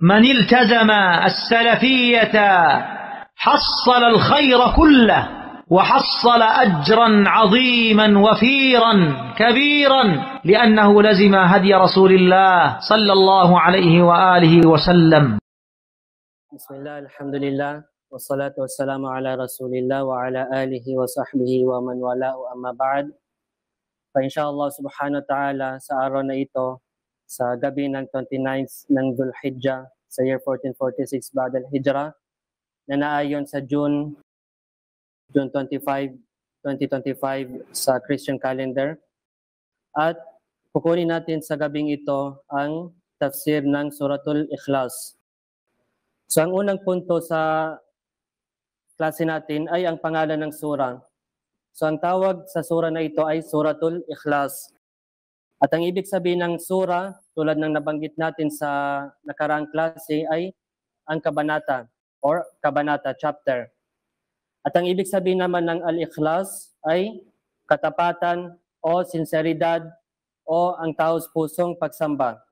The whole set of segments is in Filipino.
من التزم السلفية حصل الخير كله وحصل أجرا عظيما وفيرا كبيرا لأنه لزم هدي رسول الله صلى الله عليه وآله وسلم. بسم الله الحمد لله والصلاة والسلام على رسول الله وعلى آله وصحبه ومن والاه أما بعد. فإنشاءالlah subhanahu wa ta'ala sa araw na ito, sa gabi ng 29th ng Dhul Hijjah sa year 1446 Ba'da al-Hijrah, na naayon sa June 25, 2025 sa Christian calendar. At kukunin natin sa gabing ito ang tafsir ng Suratul Ikhlas. So ang unang punto sa klase natin ay ang pangalan ng sura. So ang tawag sa sura na ito ay Suratul Ikhlas. At ang ibig sabihin ng sura, tulad ng nabanggit natin sa nakaraang klase, ay ang kabanata or kabanata, chapter. At ang ibig sabihin naman ng Al-Ikhlas ay katapatan o sinseridad o ang taos-pusong pagsamba.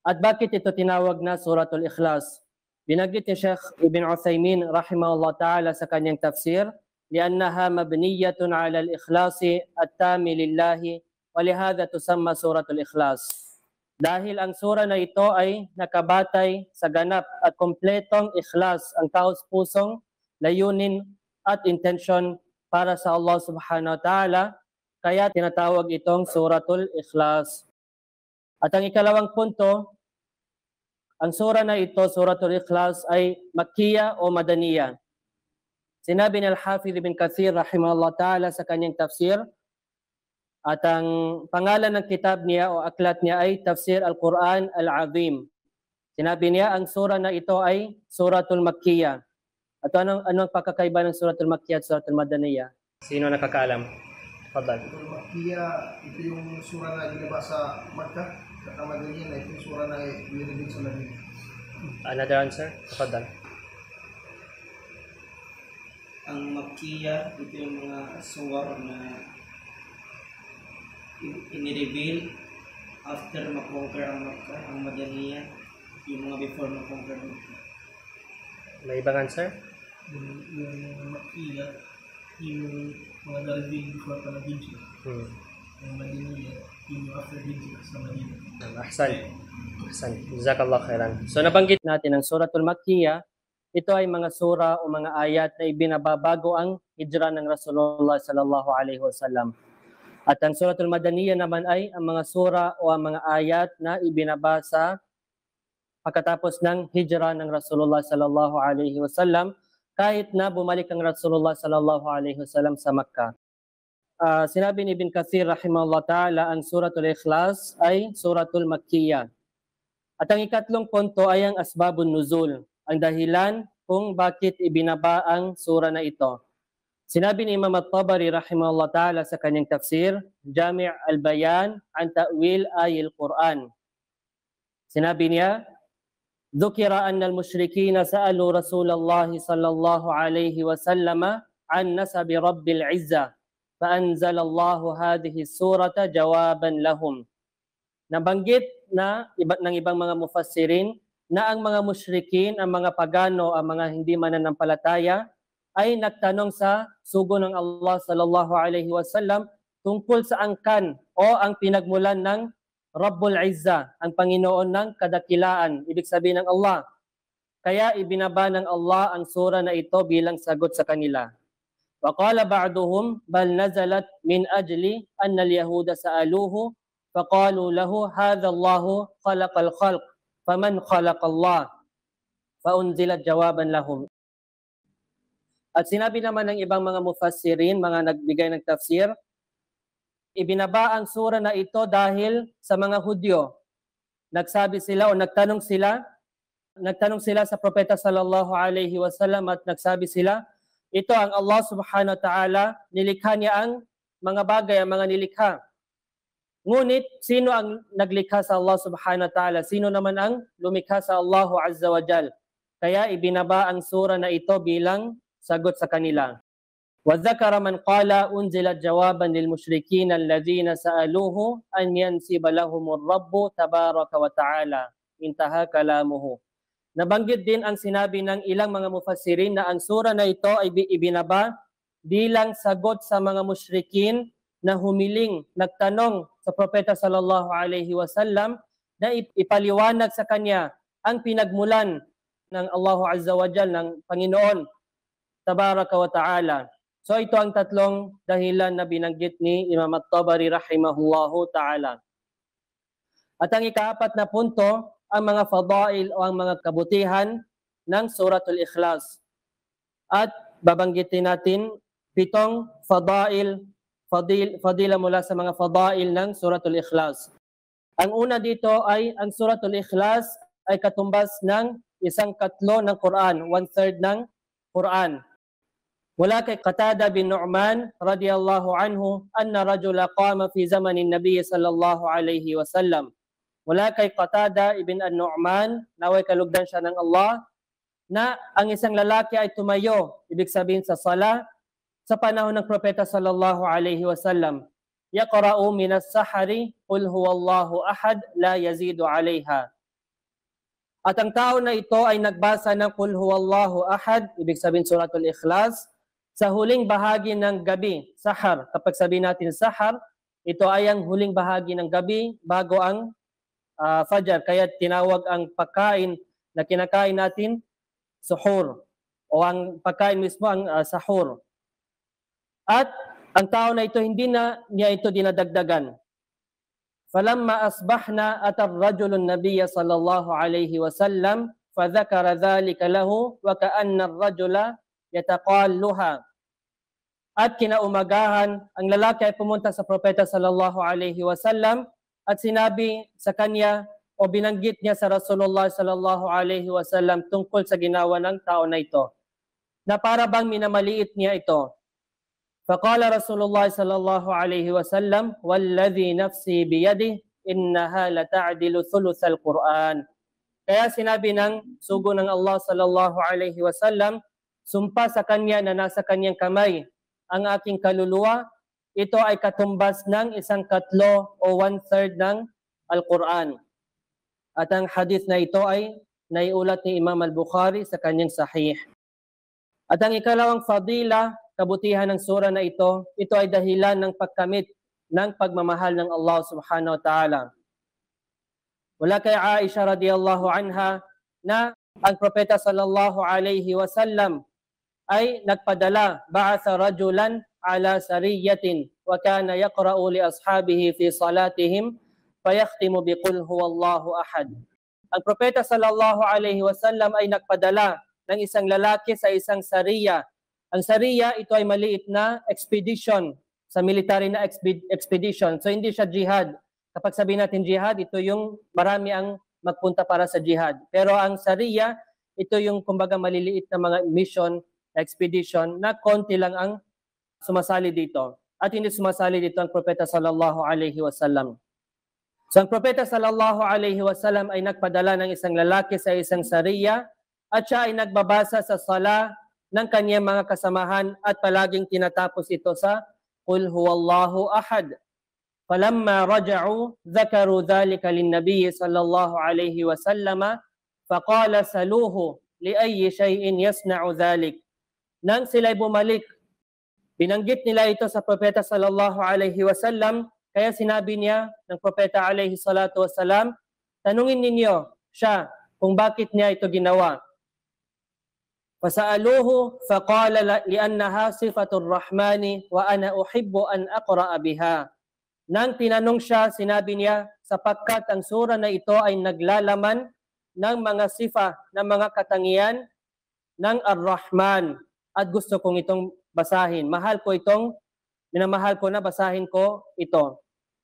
At bakit ito tinawag na Suratul Ikhlas? Binanggit ni Sheikh Ibn Uthaymin rahimahullah ta'ala sa kanyang tafsir, لأنها مبنية على الإخلاص التام لله ولهذا تسمى سورة الإخلاص. Dahil ang sura na ito ay nakabatay sa ganap at kompletong ikhlas, ang taos-pusong layunin at intention para sa Allah subhanahu wa ta'ala, kaya tinatawag itong Suratul Ikhlas. At ang ikalawang punto, ang sura na ito, Suratul Ikhlas, ay Makkiya o Madaniya. Sinabi ni Al-Hafidh Ibn Kathir rahimahullah ta'ala sa kanyang tafsir, at ang pangalan ng kitab niya o aklat niya ay Tafsir Al-Quran Al-Azim. Sinabi niya, ang sura na ito ay Suratul Makkiya. At anong pagkakaiba ng Suratul Makkiya at Suratul Madaniya? Sino nakakaalam? Fadal. Suratul Makkiya, ito yung sura na ginaba sa Makkah. At ang Madaniya na ito yung sura na ginabig sa Madinah. Another answer? Fadal. Ang Makkiya, ito yung mga suwar na inireveal after makonquer ang Makkah. Ang Madaniya, yung mga before makonquer ang Makkah. May ibang answer? Yung Makkiya, yung mga na-reveal before pa nag-Hijrah. Ang Madaniya, yung after Hijrah sa Madinah. Ahsan. Jazakallah khairan. So nabanggit natin ang Suratul Makkiya. Ito ay mga sura o mga ayat na ibinababago ang hijra ng Rasulullah sallallahu alaihi wasallam. At ang Suratul Madaniya naman ay ang mga sura o ang mga ayat na ibinabasa pagkatapos ng hijra ng Rasulullah sallallahu alaihi wasallam, kahit na bumalik ang Rasulullah sallallahu alaihi wasallam sa Makkah. Sinabi ni Ibn Kathir rahimahullah ta'ala, ang Suratul Ikhlas ay Suratul Makkiya. At ang ikatlong punto ay ang Asbabun Nuzul, ang dahilan kung bakit ibinaba ang sura na ito. Sinabi ni Imam At-Tabari rahimahullah ta'ala sa kanyang tafsir, Jami' al-Bayan an Ta'wil Ayil Quran. Sinabi niya, Dhukira anna al-mushrikina sa'alu Rasulullah sallallahu alayhi wa sallama an nasabi Rabbil Izza, fa'anzalallahu hadhihi surata jawaban lahum. Nabanggit na ng ibang mga mufassirin na ang mga musyrikin, ang mga pagano, ang mga hindi mananampalataya ay nagtanong sa sugo ng Allah sallallahu alaihi wasallam tungkol sa angkan o ang pinagmulan ng Rabbul Izza, ang Panginoon ng kadakilaan, ibig sabihin ng Allah. Kaya ibinaba ng Allah ang sura na ito bilang sagot sa kanila. Wa qala ba'duhum bal nazalat min ajli anna al-yahuda sa'aluhu faqalu lahu hadha Allahu khalaqal khalq faman khalaqallah faunzilat jawaban lahum. At sinabi naman ng ibang mga mufassirin, mga nagbigay ng tafsir, ibinaba ang sura na ito dahil sa mga Hudyo. Nagsabi sila o nagtanong sila sa propeta sallallahu alaihi wasallam at nagsabi sila, ito ang Allah subhanahu wa ta'ala, nilikha niya ang mga bagay, ang mga nilikha. Ngunit, sino ang naglikha sa Allah subhanahu wa ta'ala? Sino naman ang lumikha sa Allah azza wa jal? Kaya ibinaba ang sura na ito bilang sagot sa kanila. وَذَكَرَ مَنْ قَالَ أُنْزِلَتْ جَوَابًا لِلْمُشْرِكِينَ الَّذِينَ سَأَلُوهُ أَنْ يَنْسِبَ لَهُمُ الرَّبُّ تَبَارَكَ وَتَعَالَى. intaha kalamuhu. Nabanggit din ang sinabi ng ilang mga mufassirin na ang sura na ito ay ibinaba bilang sagot sa mga musyrikin na humiling, nagtanong sa propeta sallallahu alaihi wasallam na ipaliwanag sa kanya ang pinagmulan ng Allah Azza wa Jal, ng Panginoon Tabaraka wa Ta'ala. So ito ang tatlong dahilan na binanggit ni Imam At-Tabari rahimahullahu ta'ala. At ang ikaapat na punto, ang mga fadail o ang mga kabutihan ng Suratul Ikhlas. At babanggitin natin 7 fadila mula sa mga fadail ng Suratul Ikhlas. Ang una dito ay ang Suratul Ikhlas ay katumbas ng 1/3 ng Quran, 1/3 ng Quran. Mula kay Qatada bin Nu'man radiyallahu anhu anna rajula qama fi zamanin Nabiy sallallahu alaihi wasallam. Mula kay Qatada ibn Nu'man, naway kalugdan siya ng Allah, na ang isang lalaki ay tumayo, ibig sabihin sa sala, sa panahon ng propeta sallallahu alaihi wasallam. Yaqra'u minas sahari qul huwallahu ahad la yazidu 'alayha. At ang tao na ito ay nagbasa ng qul huwallahu ahad, ibig sabihin suratul Ikhlas, sa huling bahagi ng gabi, sahar. Kapag sabihin natin sahar, ito ay ang huling bahagi ng gabi bago ang Fajr. Kaya tinawag ang pagkain na kinakain natin suhur, o ang pagkain mismo ang sahur. At ang tao na ito, hindi na niya ito dinadagdagan. Falamma asbahna atar rajulun nabiyya sallallahu alayhi wasallam fadhakara dhalika lahu wa ka'anna ar-rajula yataqalluha. At kinaumagahan, ang lalaki ay pumunta sa propeta sallallahu alaihi wasallam at sinabi sa kanya o binanggit niya sa Rasulullah sallallahu alaihi wasallam tungkol sa ginawa ng tao na ito, na para bang minamaliit niya ito. Faqala Rasulullah sallallahu alaihi wasallam, walladhi nafsi biyadihi innaha lata'dilu thuluthal Quran. Kaya sinabi ng sugo ng Allah sallallahu alaihi wasallam, sumpa sa kanya na nasa kanyang kamay ang aking kaluluwa, ito ay katumbas ng 1/3 o 1/3 ng Al-Quran. At ang hadith na ito ay naiulat ni Imam Al-Bukhari sa kanyang sahih. At ang ikalawang fadila, kabutihan ng sura na ito ay dahilan ng pagkamit ng pagmamahal ng Allah subhanahu wa ta'ala. Mula kay Aisha radiyallahu anha na ang propeta sallallahu alaihi wasallam ay nagpadala, ba'atha rajulan ala sariyatin wa kana yaqra'u li ashabihi fi salatihim fayakhtimu biqul huwallahu ahad. Ang propeta sallallahu alaihi wasallam ay nagpadala ng isang lalaki sa isang sariya. Ang sariya, ito ay maliit na expedition, sa military na expedition. So hindi siya jihad. Kapag sabihin natin jihad, ito yung marami ang magpunta para sa jihad. Pero ang sariya, ito yung kumbaga maliliit na mga mission, expedition, na konti lang ang sumasali dito. At hindi sumasali dito ang propeta sallallahu alaihi wasallam. So ang propeta sallallahu alaihi wasallam ay nagpadala ng isang lalaki sa isang sariya at siya ay nagbabasa sa sala ng kanyang mga kasamahan at palaging tinatapos ito sa Qul huwallahu ahad. Falamma raja'u dhakaru dhalika lin-nabiy sallallahu alayhi wa sallama faqala saluhu li ayyi shay'in yasna'u dhalik. Nang sila'y bumalik, binanggit nila ito sa propeta sallallahu alayhi wa sallam, kaya sinabi niya ng propeta alayhi salatu wa salam, tanungin ninyo siya kung bakit niya ito ginawa. Fasa'aluhu faqala li'annaha sifatur rahmani wa ana uhibbu an aqra'a biha. Nang tinanong siya, sinabi niya, sapagkat ang sura na ito ay naglalaman ng mga sifa, ng mga katangian ng Ar-Rahman at gusto kong itong basahin. Minamahal ko na basahin ko ito.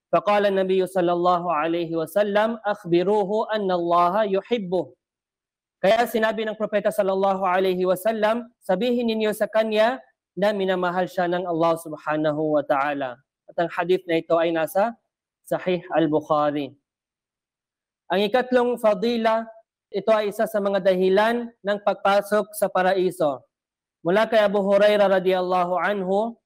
Faqala an-nabiy sallallahu alayhi wa sallam, akhbiruhu anna Allah yuhibbuh. Kaya sinabi ng propeta sallallahu alaihi wasallam, sabihin ninyo sa kanya na minamahal siya ng Allah subhanahu wa ta'ala. At ang hadith na ito ay nasa Sahih Al-Bukhari. Ang ikatlong fadila, ito ay isa sa mga dahilan ng pagpasok sa paraiso. Mula kay Abu Hurairah radiyallahu anhu,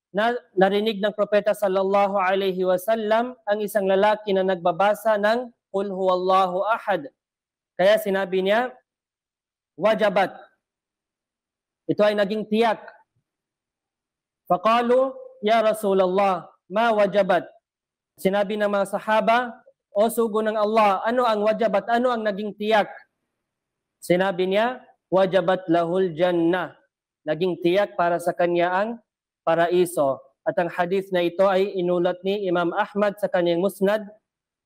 na narinig ng propeta sallallahu alaihi wasallam ang isang lalaki na nagbabasa ng qul huwallahu ahad. Kaya sinabi niya, wajabat. Ito ay naging tiyak. Faqalu, ya Rasulullah, ma wajabat? Sinabi ng mga sahaba, o sugo ng Allah, ano ang wajabat? Ano ang naging tiyak? Sinabi niya, wajabat lahul jannah. Naging tiyak para sa kanya ang paraiso. At ang hadith na ito ay inulat ni Imam Ahmad sa kanyang musnad.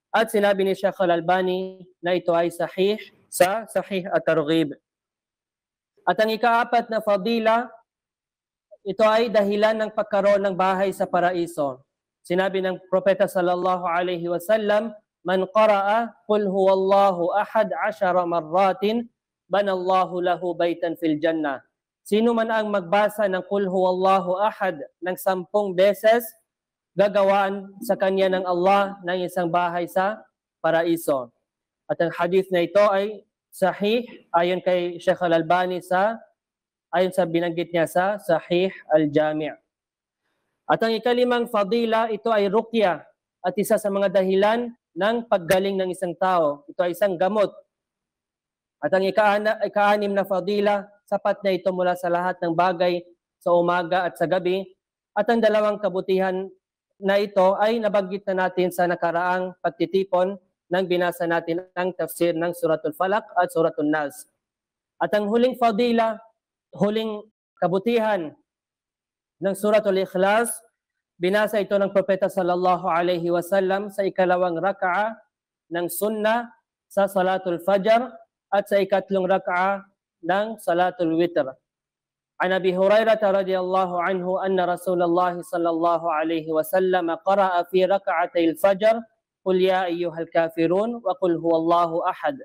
At sinabi ni Shaykh Al-Albani na ito ay sahih sa Sahih At-Targhib. At ang ikaapat na fadila, ito ay dahilan ng pagkaroon ng bahay sa paraiso. Sinabi ng Propeta sallallahu alaihi wasallam, man qara'a qul huwallahu ahad 10 marratin banallahu lahu baitan fil jannah. Sino man ang magbasa ng qul huwallahu ahad ng 10 beses, gagawaan sa kanya ng Allah ng isang bahay sa paraiso. At ang hadith na ito ay sahih ayon kay Shaykh Al-Albani ayon sa binanggit niya sa Sahih Al-Jami'. At ang ikalimang fadila, ito ay ruqya at isa sa mga dahilan ng paggaling ng isang tao. Ito ay isang gamot. At ang ika-anim na fadila, sapat na ito mula sa lahat ng bagay sa umaga at sa gabi. At ang dalawang kabutihan na ito ay nabanggit na natin sa nakaraang pagtitipon nang binasa natin ang tafsir ng Suratul Falaq at Suratul Nas. At ang huling fadila, huling kabutihan ng Suratul Ikhlas, binasa ito ng Propeta sallallahu alaihi wasallam sa ikalawang raka'a ng sunnah sa Salatul Fajr at sa ikatlong raka'a ng Salatul Witr. An Abi Hurairah radhiyallahu anhu anna Rasulullah sallallahu alaihi wasallam qara'a fi raka'atay al-fajr qul ya ayyuhal kafirun wa qul huwallahu ahad.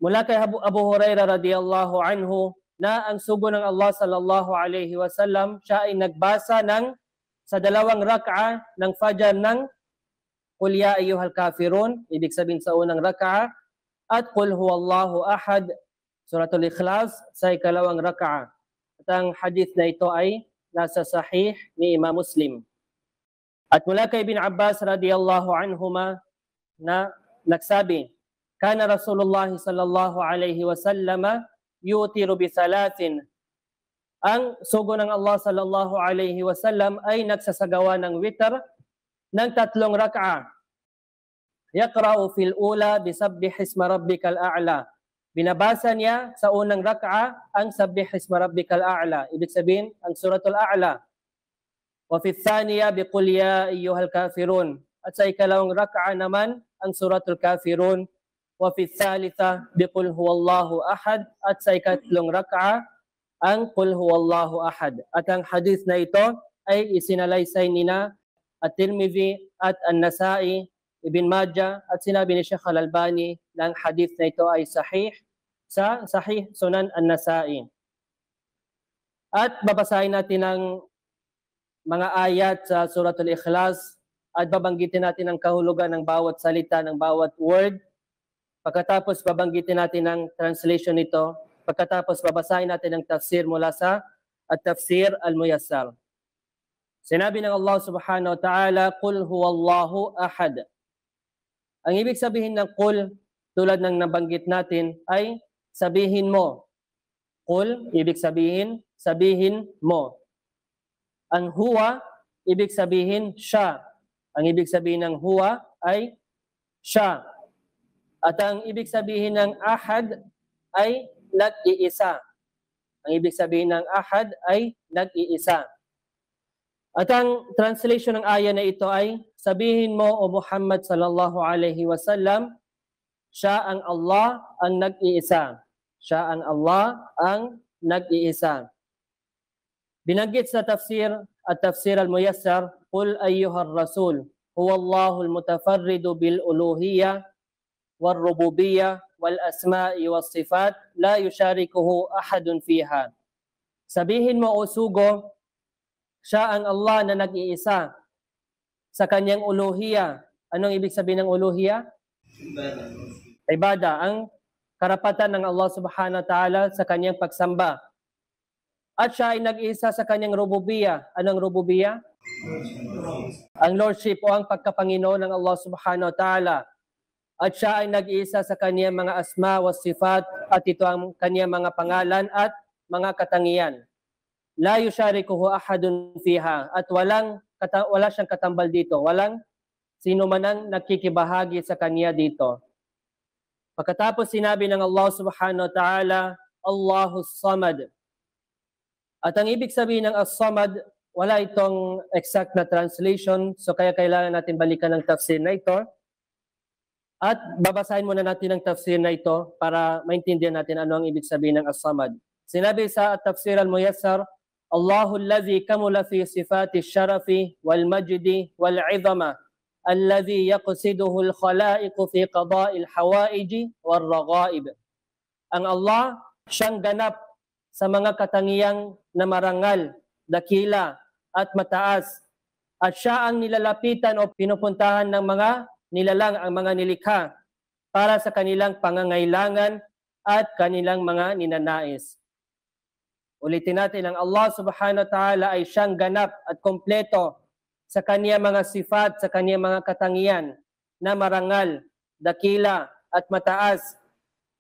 Mula kay Abu Hurairah radhiyallahu anhu na ang sugo ng Allah sallallahu alaihi wasallam, siya ay nagbasa sa dalawang rak'a ng fajr ng qul ya ayyuhal kafirun, ibig sabihin sa unang rak'a, at qul huwallahu ahad, Suratul Ikhlas, sa ikalawang rak'a. At ang hadith na ito ay nasa sahih ni Imam Muslim. At mula kay Ibn Abbas radiyallahu anhuma na nagsabi, kana Rasulullah sallallahu alaihi wasallam yutiru bi salatin. Ang sugo ng Allah sallallahu alaihi wasallam ay nagsasagawa ng witr ng 3 rak'a. Yaqra'u fil ula bisabbih isma rabbikal a'la. Binabasa niya sa unang rak'a ang sabbih isma rabbikal a'la. Ibig sabihin ang suratul a'la. Wa fi thaniya biqul ya ayyuhal kafirun. At sa ikalawang rak'a naman ang suratul kafirun. Wa fi thalitha biqul huwallahu ahad. At sa ikatlong rak'a ang qul huwallahu ahad. At ang hadith na ito ay isinalaysay nina At-Tirmidhi at An-Nasa'i, Ibn Majah, at sinabi ni Shaykh Al-Albani na ang hadith na ito ay sahih sa Sahih Sunan An-Nasa'i. At babasahin natin ang mga ayat sa Suratul Ikhlas at babanggitin natin ang kahulugan ng bawat salita, ng bawat word. Pagkatapos babanggitin natin ang translation nito. Pagkatapos babasahin natin ang tafsir mula sa At-Tafsir Al-Muyassar. Sinabi ng Allah subhanahu wa ta'ala, qul huwallahu ahad. Ang ibig sabihin ng qul, tulad ng nabanggit natin, ay sabihin mo. Qul, ibig sabihin mo. Ang huwa, ibig sabihin siya. Ang ibig sabihin ng huwa ay siya. At ang ibig sabihin ng ahad ay nag-iisa. Ang ibig sabihin ng ahad ay nag-iisa. At ang translation ng aya na ito ay, sabihin mo o Muhammad sallallahu alaihi wasallam, siya ang Allah ang nag-iisa. Siya ang Allah ang nag-iisa. Binanggit sa tafsir at tafsir al-muyassar, qul ayyuhar rasul, huwallahu al-mutafarridu bil uluhiyya wal rububiyya wal asma'i was sifat la yusharikuhu ahadun fiha. Sabihin mo o sugo, siya ang Allah na nag-iisa sa kanyang uluhiyya. Anong ibig sabihin ng uluhiyya? Ibada. Ang karapatan ng Allah subhanahu wa ta'ala sa kanyang pagsamba. At siya ay nag-iisa sa kanyang rububiyya. Anong rububiyya? Ang lordship o ang pagkapanginoon ng Allah subhanahu wa ta'ala. at siya ay nag-iisa sa kaniyang mga asma wa sifat, at ito ang kaniyang mga pangalan at mga katangian. La yusharikuhu ahadun fiha, at wala siyang katambal dito. Walang sino man ang nakikibahagi sa kanya dito. Pagkatapos sinabi ng Allah subhanahu wa ta'ala, Allahus Samad. At ang ibig sabihin ng As-Samad, wala itong exact na translation, so kaya kailangan natin balikan ng tafsir na ito. At babasahin muna natin ang tafsir na ito para maintindihan natin ano ang ibig sabihin ng As-Samad. Sinabi sa Tafsir al-Muyassar, Allahu allazi kamula fi sifati syarafi wal majdi wal 'izama alladhi yaqsiduhu al-khalaiqu fi qada'il hawaiji wal raghaib. Ang Allah siyang ganap sa mga katangiang na marangal, dakila at mataas, at siya ang nilalapitan o pinupuntahan ng mga nilalang, ang mga nilikha para sa kanilang pangangailangan at kanilang mga ninanais. Ulitin natin, ang Allah subhanahu wa ta'ala ay siyang ganap at kompleto sa kanyang mga sifat, sa kanyang mga katangian na marangal, dakila at mataas,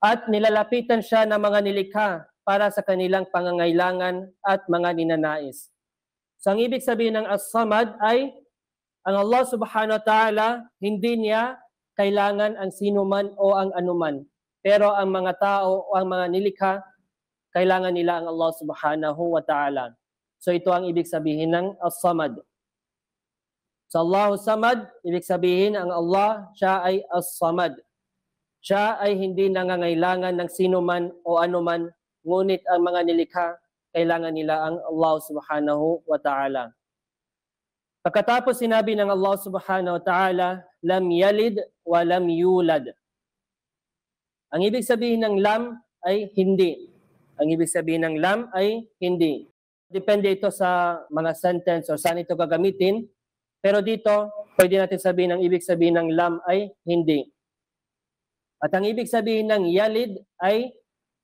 at nilalapitan siya ng mga nilikha para sa kanilang pangangailangan at mga ninanais. So ang ibig sabihin ng As-Samad ay ang Allah subhanahu wa ta'ala, hindi niya kailangan ang sino man o ang anuman. Pero ang mga tao o ang mga nilikha, kailangan nila ang Allah subhanahu wa ta'ala. So ito ang ibig sabihin ng As-Samad. So Allahu Samad, ibig sabihin ang Allah, siya ay As-Samad. Siya ay hindi nangangailangan ng sino man o anuman, ngunit ang mga nilikha, kailangan nila ang Allah subhanahu wa ta'ala. Pagkatapos sinabi ng Allah subhanahu wa ta'ala, lam yalid wa lam yulad. Ang ibig sabihin ng lam ay hindi. Ang ibig sabihin ng lam ay hindi. Depende ito sa mga sentence o saan ito gagamitin. Pero dito, pwede natin sabihin ang ibig sabihin ng lam ay hindi. At ang ibig sabihin ng yalid ay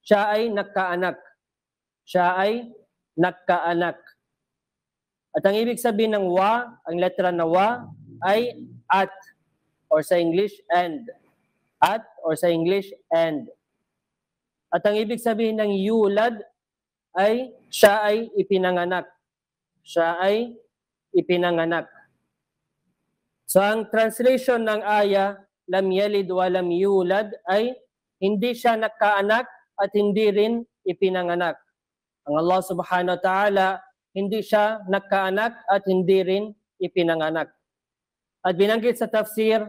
siya ay nagkaanak. Siya ay nagkaanak. At ang ibig sabihin ng wa, ang letra na wa, ay at, or sa English, and. At, or sa English, and. At ang ibig sabihin ng yulad ay siya ay ipinanganak. Siya ay ipinanganak. So ang translation ng aya, lam yalid wa lam yulad, ay hindi siya nagkaanak at hindi rin ipinanganak. Ang Allah subhanahu wa ta'ala, hindi siya nagkaanak at hindi rin ipinanganak. At binanggit sa tafsir,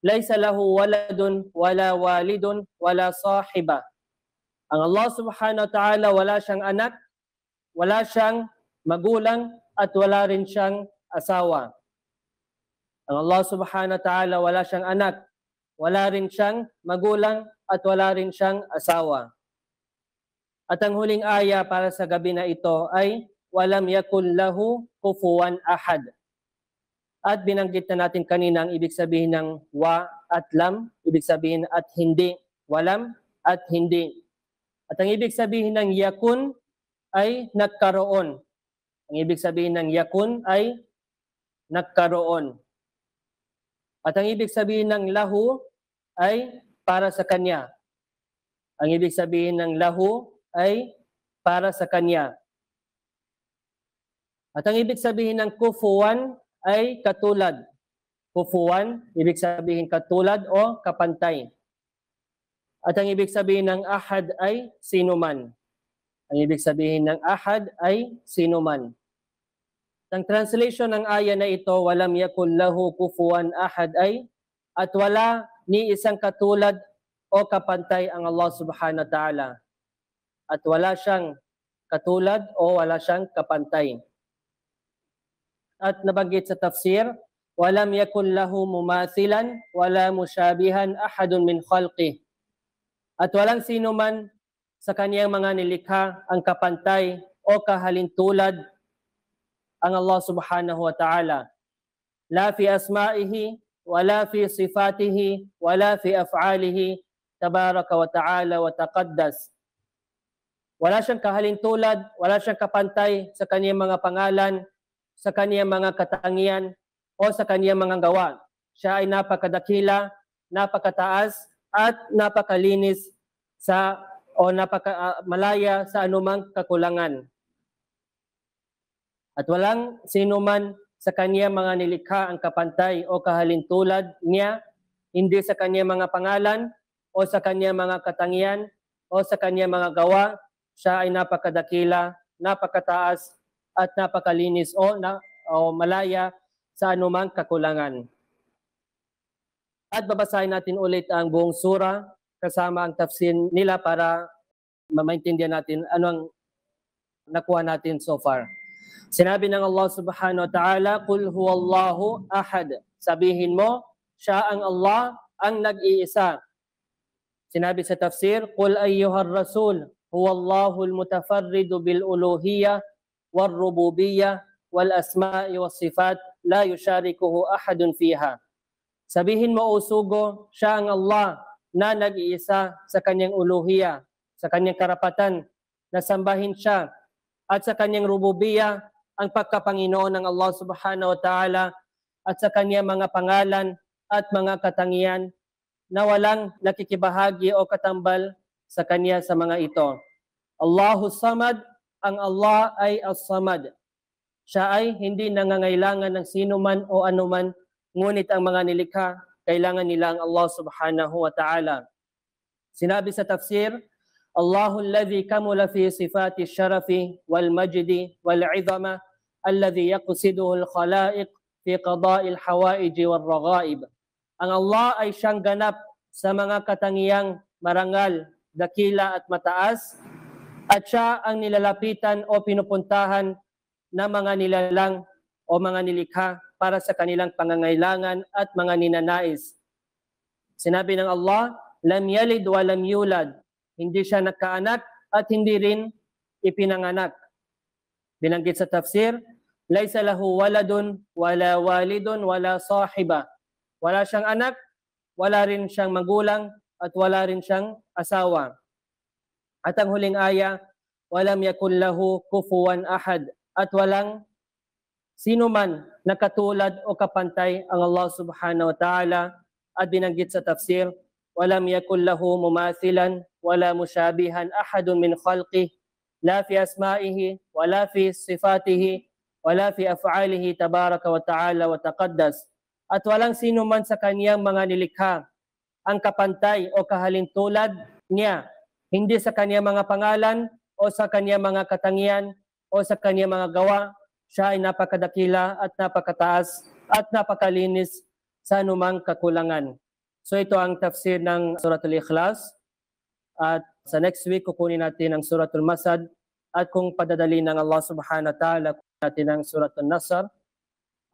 laysa lahu waladun wala walidun wala sahiba. Ang Allah subhanahu wa ta'ala, wala siyang anak, wala siyang magulang, at wala rin siyang asawa. Ang Allah subhanahu wa ta'ala, wala siyang anak, wala rin siyang magulang, at wala rin siyang asawa. At ang huling aya para sa gabi na ito ay walam yakul lahu kufuwan ahad. At binanggit na natin kanina ang ibig sabihin ng wa at lam, ibig sabihin at hindi, walam at hindi. At ang ibig sabihin ng yakun ay nagkaroon. Ang ibig sabihin ng yakun ay nagkaroon. At ang ibig sabihin ng lahu ay para sa kanya. Ang ibig sabihin ng lahu ay para sa kanya. At ang ibig sabihin ng kufuwan ay katulad. Kufuwan, ibig sabihin katulad o kapantay. At ang ibig sabihin ng ahad ay sinuman. Ang ibig sabihin ng ahad ay sinuman. Ang translation ng aya na ito, walam yakul lahu kufuwan ahad ay, at wala ni isang katulad o kapantay ang Allah subhanahu wa ta'ala. At wala siyang katulad o wala siyang kapantay. At nabanggit sa tafsir, walam yakul lahu mumathilan wala musyabihan ahadun min khalqih. At walang sino man sa kaniyang mga nilikha ang kapantay o kahalintulad ang Allah subhanahu wa ta'ala. La fi asma'ihi, wala fi sifatihi, wala fi af'alihi, tabaraka wa ta'ala wa taqaddas. Wala siyang kahalintulad, wala siyang kapantay sa kaniyang mga pangalan, sa kaniyang mga katangian, o sa kaniyang mga gawa. Siya ay napakadakila, napakataas at napakalinis malaya sa anumang kakulangan. At walang sinuman sa kanya mga nilikha ang kapantay o kahalintulad niya, hindi sa kanya mga pangalan o sa kanya mga katangian o sa kanya mga gawa. Siya ay napakadakila, napakataas at napakalinis o malaya sa anumang kakulangan. At babasahin natin ulit ang buong sura kasama ang tafsir nila para maintindihan natin ano ang nakuha natin so far. Sinabi ng Allah subhanahu wa ta'ala, "Qul huwallahu ahad." Sabihin mo, siya ang Allah, ang nag-iisa. Sinabi sa tafsir, "Qul ayyuhar rasul, huwallahu al-mutafarridu bil uluhiyyah wal rububiyyah wal asma'i was sifat, la yusharikuhu ahadun fiha." Sabihin mo, o sugo, siya ang Allah na nag-iisa sa kanyang uluhiyya, sa kanyang karapatan na sambahin siya, at sa kanyang rububiyya, ang pagkapanginoon ng Allah subhanahu wa ta'ala, at sa kanyang mga pangalan at mga katangian na walang nakikibahagi o katambal sa kanya sa mga ito. Allahu Samad, ang Allah ay As-Samad. Siya ay hindi nangangailangan ng sinuman o anuman, ngunit ang mga nilikha, kailangan nila ang Allah subhanahu wa ta'ala. Sinabi sa tafsir, Allahu alladhi kamula fi sifati syarafi wal majdi wal izama alladhi yaqsiduhu al khalaiq fi qada'il hawaiji wal raghaib. Ang Allah ay siyang ganap sa mga katangiang marangal, dakila at mataas, at siya ang nilalapitan o pinupuntahan ng mga nilalang o mga nilikha para sa kanilang pangangailangan at mga ninanais. Sinabi ng Allah, lam yalid wa lam yulad. Hindi siya nagkaanak at hindi rin ipinanganak. Binanggit sa tafsir, laysa lahu waladun, wala walidun, wala sahiba. Wala siyang anak, wala rin siyang magulang, at wala rin siyang asawa. At ang huling aya, walam yakul lahu kufuwan ahad. At walang sino man na katulad o kapantay ang Allah subhanahu wa ta'ala. At binanggit sa tafsir, walam yakul lahu mumathilan, wala musyabihan ahadun min khalqih, la fi asma'ihi, wala fi sifatihi, wala fi af'alihi tabaraka wa ta'ala wa taqaddas. At walang sino man sa kaniyang mga nilikha ang kapantay o kahalintulad niya, hindi sa kaniyang mga pangalan o sa kaniyang mga katangian o sa kaniyang mga gawa. Siya ay napakadakila at napakataas at napakalinis sa anumang kakulangan. So ito ang tafsir ng Suratul Ikhlas. At sa next week, kukunin natin ang Suratul Masad. At kung padadali ng Allah subhanahu wa ta'ala, kukunin natin ang Suratul Nasr.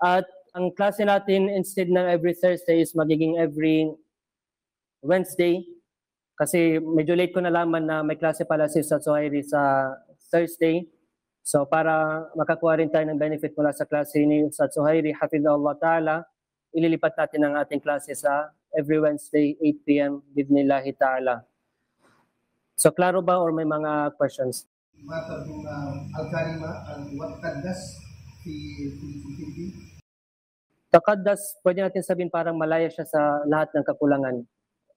At ang klase natin, instead ng every Thursday, is magiging every Wednesday. Kasi medyo late ko nalaman na may klase pala si Ustaz Zuhairi sa Thursday. So para makakuha rin tayo ng benefit mula sa klase ni Ustaz Zuhairi, hafidhahullah ta'ala, ililipat natin ang ating klase sa every Wednesday, 8 p.m. bidnillahi ta'ala. So klaro ba or may mga questions? Matag ng al-kalima, al-waqaddas fi Hindi? Taqaddas, pwede natin sabihin parang malaya siya sa lahat ng kakulangan.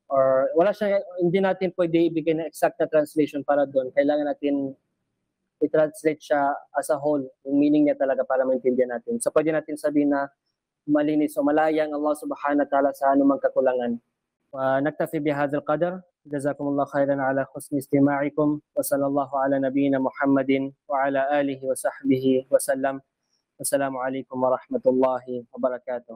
Or wala siya, hindi natin pwede ibigay ng exact na translation para doon. Kailangan natin i-translate siya as a whole, yung meaning niya talaga para maintindihan natin. So pwede natin sabihin na malinis o malaya ang Allah subhanahu wa ta'ala sa anumang kakulangan. Naktafi bihadzal qadar. Jazakumullah khairan ala husni istima'ikum. Wa sallallahu ala nabiyyina Muhammadin wa ala alihi wa sahbihi wa sallam. Wassalamu alaikum warahmatullahi wabarakatuh.